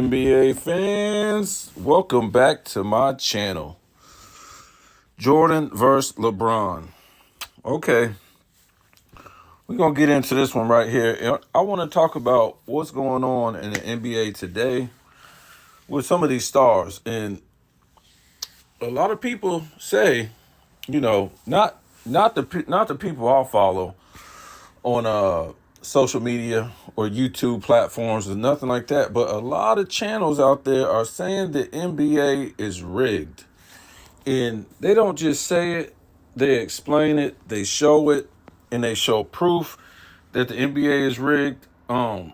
NBA fans, welcome back to my channel. Jordan versus LeBron. Okay, we're going to get into this one right here. I want to talk about what's going on in the NBA today with some of these stars. And a lot of people say, not the people I'll follow on social media or YouTube platforms or nothing like that, but a lot of channels out there are saying the NBA is rigged. And they don't just say it, they explain it, they show it, and they show proof that the NBA is rigged. And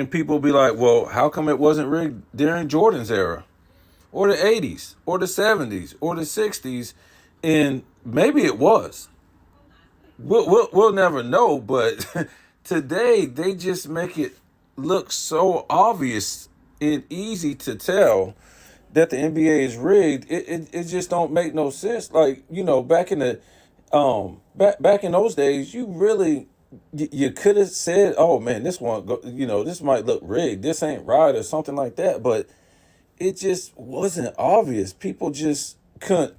people be like, well, how come it wasn't rigged during Jordan's era? Or the 80s, or the 70s, or the 60s? And maybe it was. We'll never know, but today they just make it look so obvious and easy to tell that the NBA is rigged. It just don't make no sense. Like, back in the back in those days, you really you could have said, "Oh man, this one, this might look rigged. This ain't right," or something like that. But it just wasn't obvious. People just couldn't,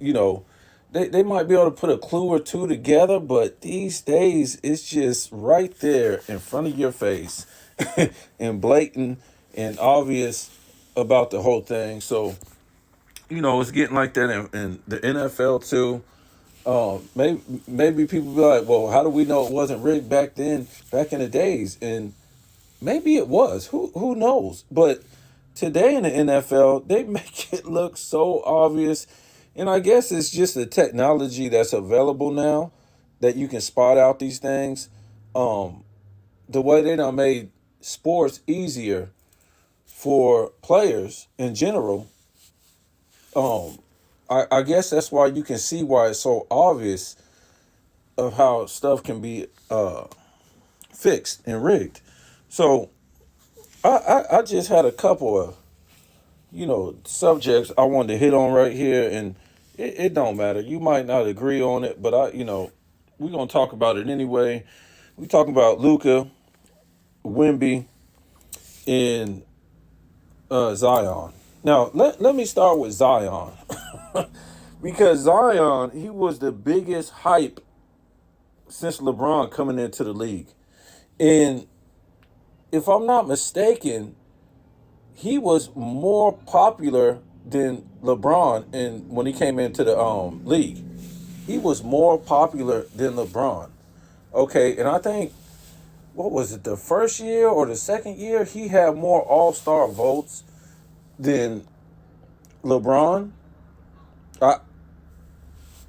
they might be able to put a clue or two together, but these days it's just right there in front of your face and blatant and obvious about the whole thing. So, it's getting like that in the NFL too. Maybe people be like, well, how do we know it wasn't rigged back then, back in the days? And maybe it was. Who knows? But today in the NFL, they make it look so obvious. And I guess it's just the technology that's available now that you can spot out these things. The way they done made sports easier for players in general. I guess that's why you can see why it's so obvious of how stuff can be fixed and rigged. So I just had a couple of subjects I wanted to hit on right here, and it don't matter. You might not agree on it, but we're gonna talk about it anyway. We talking about Luka, Wemby, and Zion. Now let me start with Zion because Zion, he was the biggest hype since LeBron coming into the league, and if I'm not mistaken, he was more popular than LeBron. And when he came into the league, he was more popular than LeBron. Okay, and I think, what was it, the first year or the second year, he had more All-Star votes than LeBron. I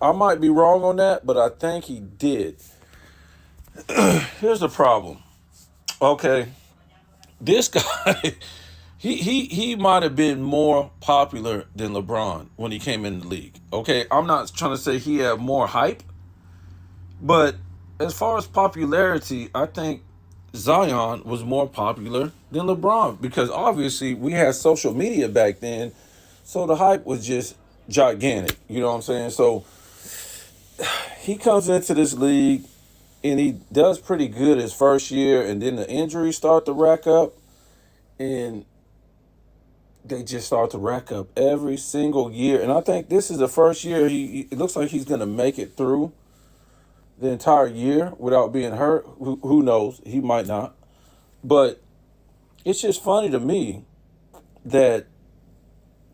I might be wrong on that, but I think he did. Here's the problem. Okay, this guy, he might have been more popular than LeBron when he came in the league. Okay, I'm not trying to say he had more hype, but as far as popularity, I think Zion was more popular than LeBron because obviously we had social media back then, so the hype was just gigantic. You know what I'm saying? So he comes into this league and he does pretty good his first year, and then the injuries start to rack up, and they just start to rack up every single year. And I think this is the first year it looks like he's going to make it through the entire year without being hurt. Who knows? He might not. But it's just funny to me that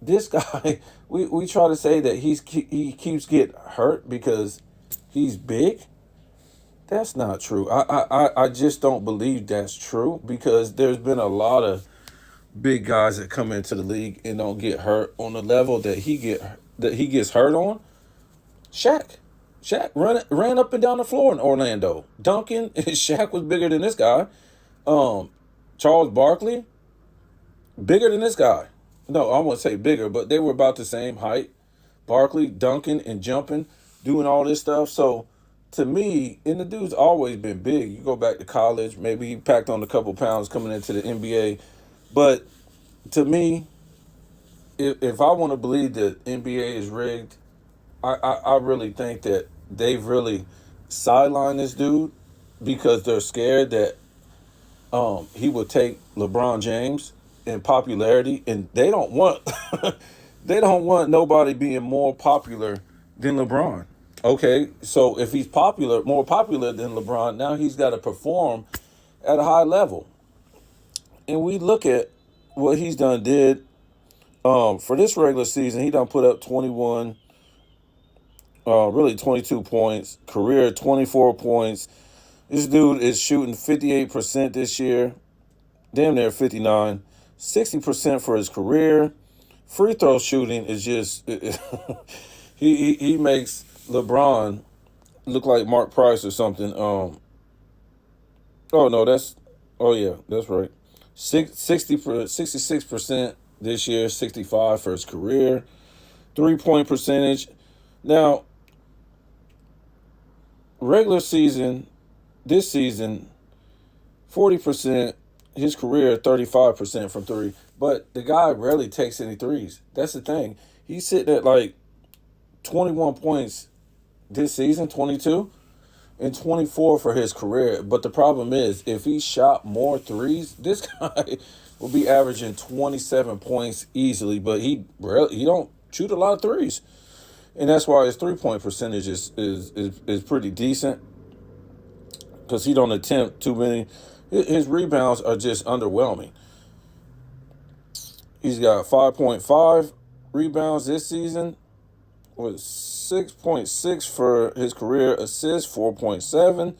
this guy, we try to say that he keeps getting hurt because he's big. That's not true. I just don't believe that's true because there's been a lot of big guys that come into the league and don't get hurt on the level that he gets hurt on. Shaq. Shaq ran up and down the floor in Orlando. Duncan, Shaq was bigger than this guy. Charles Barkley, bigger than this guy. No, I won't say bigger, but they were about the same height. Barkley, Duncan, and jumping, doing all this stuff. So to me, and the dude's always been big. You go back to college, maybe he packed on a couple pounds coming into the NBA. But to me, if I want to believe that NBA is rigged, I really think that they've really sidelined this dude because they're scared that he would take LeBron James in popularity, and they don't want they don't want nobody being more popular than LeBron. Okay, so if he's more popular than LeBron, now he's got to perform at a high level. And we look at what he's did for this regular season. He done put up 21, really 22 points, career 24 points. This dude is shooting 58% this year, damn near 59, 60% for his career. Free throw shooting is just he makes LeBron look like Mark Price or something. Oh no, oh yeah, that's right. 66% this year, 65 for his career. 3-point percentage. Now, regular season, this season, 40%, his career 35% from three. But the guy rarely takes any threes. That's the thing. He's sitting at like 21 points this season, 22, and 24 for his career. But the problem is, if he shot more threes, this guy will be averaging 27 points easily. But he don't shoot a lot of threes, and that's why his 3-point percentage is pretty decent, because he don't attempt too many. His rebounds are just underwhelming. He's got 5.5 rebounds this season, with 6.6 for his career. Assists 4.7.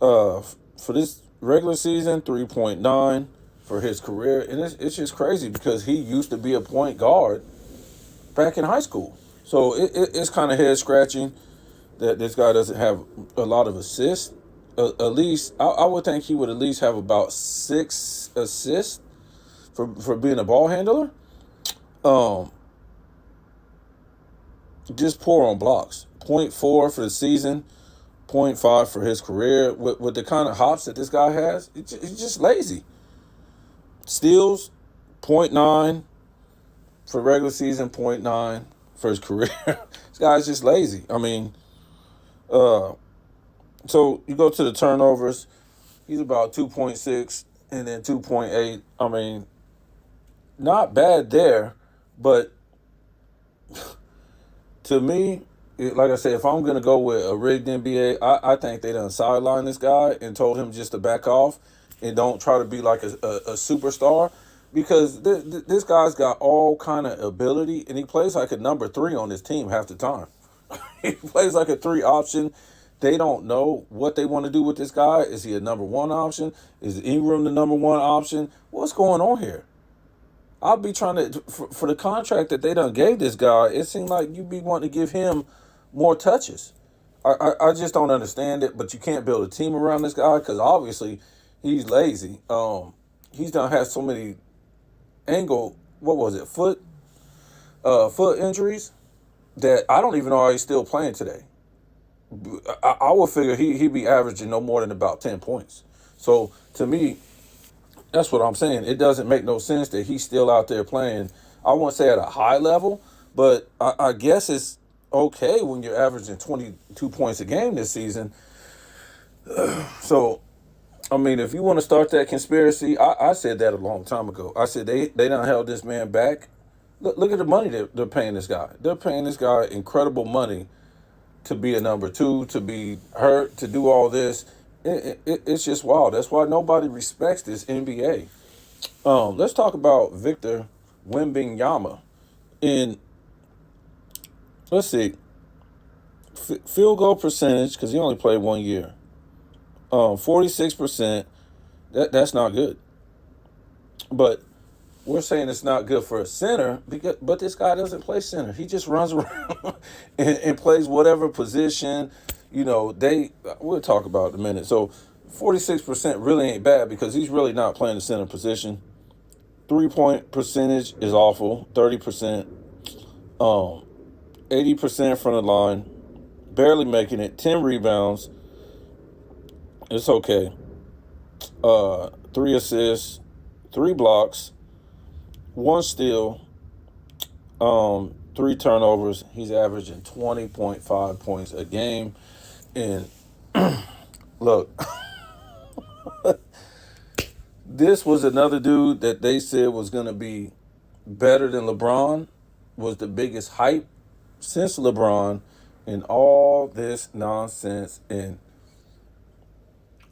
For this regular season, 3.9 for his career. And it's just crazy, because he used to be a point guard back in high school. So it's kind of head scratching that this guy doesn't have a lot of assists. At least, I would think he would at least have about 6 assists for being a ball handler. Um, just poor on blocks. Point 0.4 for the season, 0.5 for his career. With the kind of hops that this guy has, he's just lazy. Steals, 0.9 for regular season, 0.9 for his career. This guy's just lazy. I mean, so you go to the turnovers, he's about 2.6 and then 2.8. I mean, not bad there, but to me, like I said, if I'm going to go with a rigged NBA, I think they done sidelined this guy and told him just to back off and don't try to be like a superstar, because this guy's got all kind of ability, and he plays like a number 3 on his team half the time. He plays like a 3 option. They don't know what they want to do with this guy. Is he a number 1 option? Is Ingram the number 1 option? What's going on here? I'll be trying to, for the contract that they done gave this guy, it seemed like you'd be wanting to give him more touches. I just don't understand it, but you can't build a team around this guy, because obviously he's lazy. He's done had so many what was it, foot injuries, that I don't even know how he's still playing today. I would figure he'd be averaging no more than about 10 points. So to me, that's what I'm saying. It doesn't make no sense that he's still out there playing. I won't say at a high level, but I guess it's okay when you're averaging 22 points a game this season. So, I mean, if you want to start that conspiracy, I said that a long time ago. I said they done held this man back. Look at the money they're paying this guy. They're paying this guy incredible money to be a number 2, to be hurt, to do all this. It's just wild. That's why nobody respects this NBA. Let's talk about Victor Wembanyama. In, let's see, field goal percentage, because he only played 1 year. 46%. That's not good. But we're saying it's not good for a center, but this guy doesn't play center. He just runs around and plays whatever position. We'll talk about it in a minute. So 46% really ain't bad, because he's really not playing the center position. 3-point percentage is awful, 30%. 80% from the line, barely making it. 10 rebounds, it's okay. 3 assists, 3 blocks, 1 steal, 3 turnovers. He's averaging 20.5 points a game. And look, This was another dude that they said was going to be better than LeBron, was the biggest hype since LeBron, and all this nonsense. And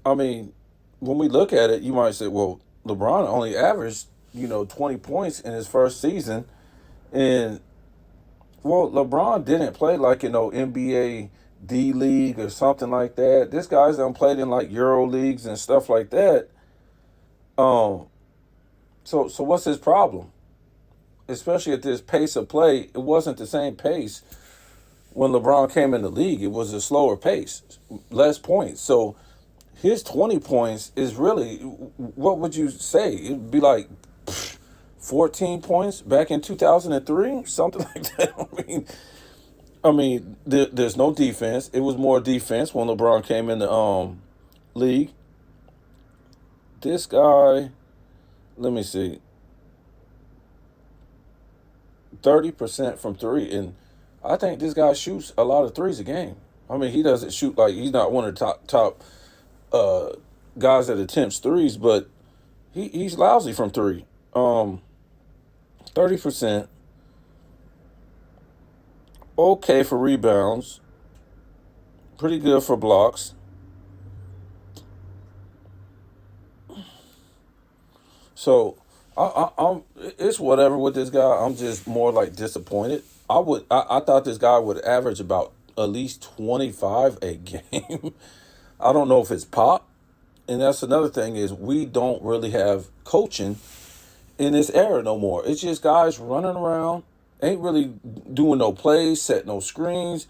I mean, when we look at it, you might say, well, LeBron only averaged, 20 points in his first season. And, well, LeBron didn't play like, NBA D League or something like that. This guy's done played in like Euro leagues and stuff like that. Um, so what's his problem? Especially at this pace of play, it wasn't the same pace when LeBron came in the league. It was a slower pace, less points. So his 20 points is really, what would you say? It'd be like 14 points back in 2003, something like that. There's no defense. It was more defense when LeBron came in the league. This guy, let me see, 30% from three, and I think this guy shoots a lot of threes a game. He doesn't shoot like he's not one of the top uh, guys that attempts threes, but he's lousy from three. 30%, okay for rebounds, pretty good for blocks. So I'm it's whatever with this guy. I'm just more like disappointed. I thought this guy would average about at least 25 a game. I don't know if it's pop, and that's another thing is we don't really have coaching in this era no more. It's just guys running around, ain't really doing no plays, set no screens.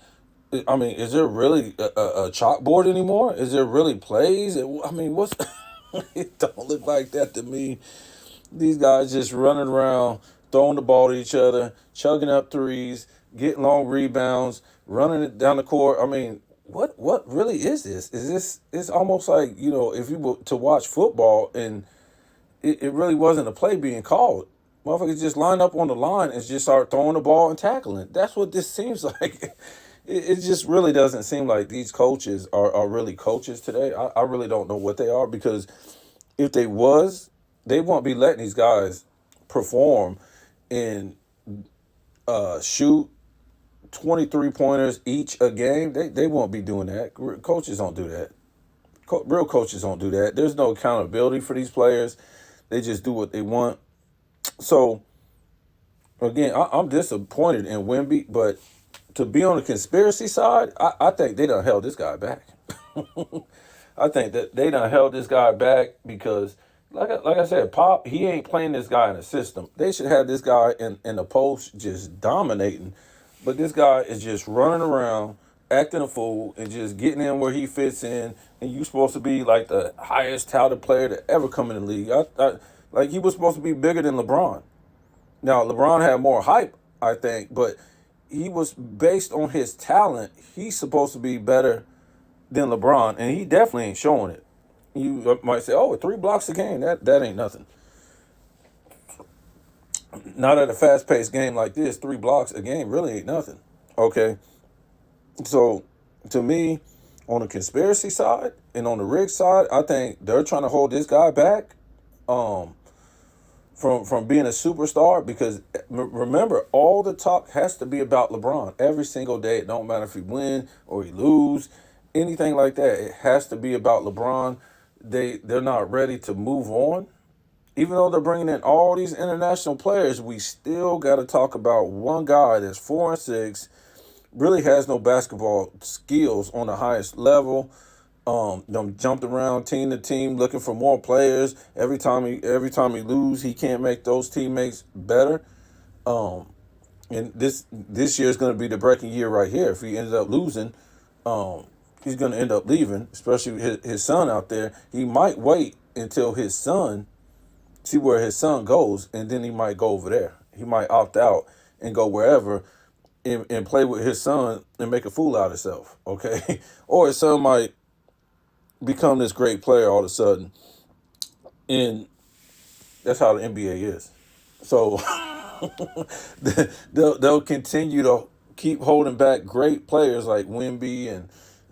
Is there really a chalkboard anymore? Is there really plays? What's it don't look like that to me. These guys just running around, throwing the ball to each other, chugging up threes, getting long rebounds, running it down the court. What really is this? Is this it's almost like, if you were to watch football and it really wasn't a play being called. Motherfuckers just line up on the line and just start throwing the ball and tackling. That's what this seems like. It just really doesn't seem like these coaches are really coaches today. I really don't know what they are, because if they was, they won't be letting these guys perform and shoot 23 pointers each a game. They won't be doing that. Coaches don't do that. Real coaches don't do that. There's no accountability for these players. They just do what they want. So again, I'm disappointed in Wemby, but to be on the conspiracy side, I think they done held this guy back. I think that they done held this guy back because, like I said, Pop, he ain't playing this guy in a system. They should have this guy in the post just dominating. But this guy is just running around, acting a fool, and just getting in where he fits in. And you supposed to be like the highest touted player to ever come in the league. Like he was supposed to be bigger than LeBron. Now, LeBron had more hype, I think, but he was based on his talent. He's supposed to be better than LeBron, and he definitely ain't showing it. You might say, "Oh, 3 blocks a game, that ain't nothing." Not at a fast-paced game like this. 3 blocks a game really ain't nothing. Okay, so to me, on the conspiracy side and on the rig side, I think they're trying to hold this guy back. Um, from being a superstar, because remember, all the talk has to be about LeBron every single day. It don't matter if he win or he lose, anything like that. It has to be about LeBron. They're not ready to move on. Even though they're bringing in all these international players, we still got to talk about one guy that's 4-6, really has no basketball skills on the highest level. Them jumped around team to team looking for more players. Every time he lose, he can't make those teammates better. Um, and this year is going to be the breaking year right here. If he ends up losing, he's going to end up leaving. Especially his son out there. He might wait until his son see where his son goes, and then he might go over there. He might opt out and go wherever and play with his son and make a fool out of himself. Okay, or his son might become this great player all of a sudden. And that's how the NBA is. So they'll continue to keep holding back great players like Wemby and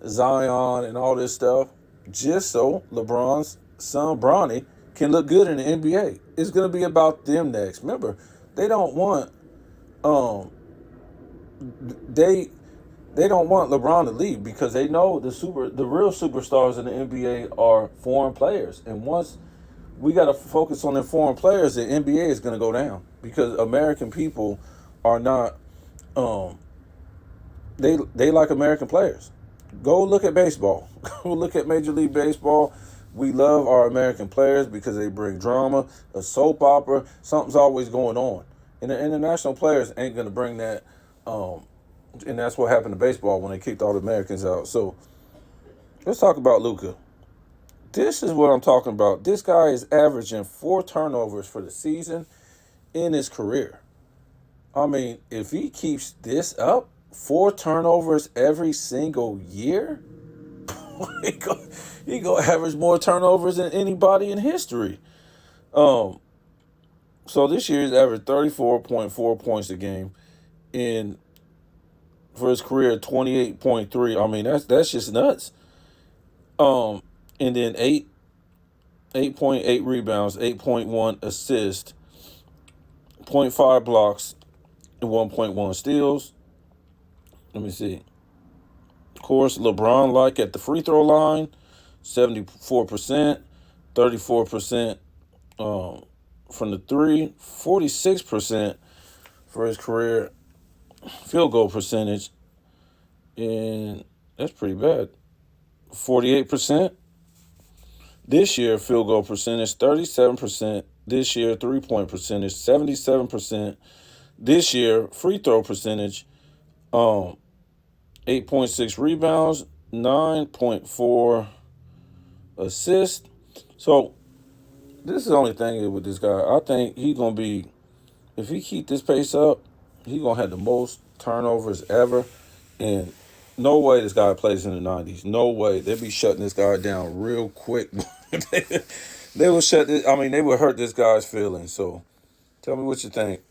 Zion and all this stuff, just so LeBron's son Bronny can look good in the NBA. It's going to be about them next. Remember, they don't want um they they don't want LeBron to leave because they know the real superstars in the NBA are foreign players. And once we got to focus on the foreign players, the NBA is going to go down because American people are not um they like American players. Go look at baseball. Go look at Major League Baseball. We love our American players because they bring drama, a soap opera. Something's always going on, and the international players ain't gonna bring that. Um, and that's what happened to baseball when they kicked all the Americans out. So let's talk about Luka. This is what I'm talking about. This guy is averaging 4 turnovers for the season in his career. I mean, if he keeps this up, 4 turnovers every single year, he go, he go average more turnovers than anybody in history. Um, so this year he's averaged 34.4 points a game in for his career 28.3. I mean that's just nuts. Um, and then 8.8 rebounds, 8.1 assists, point 0.5 blocks, and 1.1 steals. Let me see. Of course, LeBron like at the free throw line, 74%, 34% um, from the three, 46% for his career field goal percentage, and that's pretty bad. 48% this year field goal percentage, 37% this year 3-point percentage, 77% this year free throw percentage, um 8.6 rebounds, 9.4 assists. So this is the only thing with this guy. I think he's gonna be, if he keep this pace up, he's gonna have the most turnovers ever. And no way this guy plays in the 90s. No way. They'd be shutting this guy down real quick. They would shut this, I mean, they would hurt this guy's feelings. So tell me what you think.